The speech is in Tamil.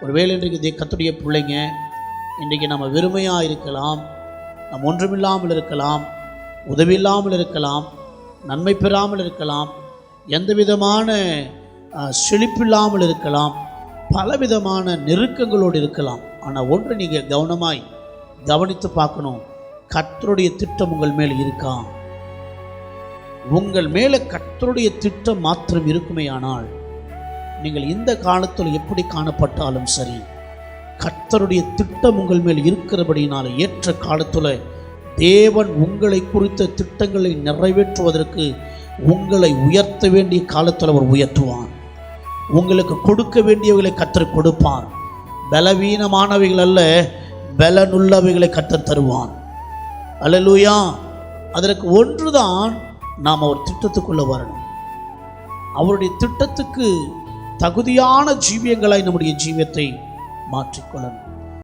ஒருவேளை இன்றைக்கு கர்த்தருடைய பிள்ளைங்க, இன்றைக்கு நம்ம வெறுமையாக இருக்கலாம், நம்ம ஒன்றுமில்லாமல் இருக்கலாம், உதவி இல்லாமல் இருக்கலாம், நன்மை பெறாமல் இருக்கலாம், எந்த விதமான செழிப்பில்லாமல் இருக்கலாம், பலவிதமான நெருக்கங்களோடு இருக்கலாம். ஆனால் ஒன்று நீங்கள் கவனமாய் கவனித்து பார்க்கணும், கர்த்தருடைய திட்டம் உங்கள் மேல் இருக்கா? உங்கள் மேலே கர்த்தருடைய திட்டம் மாத்திரம் இருக்குமே ஆனால் நீங்கள் இந்த காலத்தில் எப்படி காணப்பட்டாலும் சரி, கர்த்தருடைய திட்டம் உங்கள் மேல் இருக்கிறபடினால ஏற்ற காலத்தில் தேவன் உங்களை குறித்த திட்டங்களை நிறைவேற்றுவதற்கு உங்களை உயர்த்த வேண்டிய காலத்தில் அவர் உயர்த்துவார். உங்களுக்கு கொடுக்க வேண்டியவைகளை கர்த்தர் கொடுப்பார். பலவீனமானவைகள் அல்ல, பலனுள்ளவைகளை கர்த்தர் தருவான். அல்லேலூயா. அதற்கு ஒன்றுதான், நாம் அவர் திட்டத்துக்குள்ளே வரணும். அவருடைய திட்டத்துக்கு தகுதியான ஜீவியங்களாய் நம்முடைய ஜீவியத்தை மாற்றிக்கொள்ளணும்.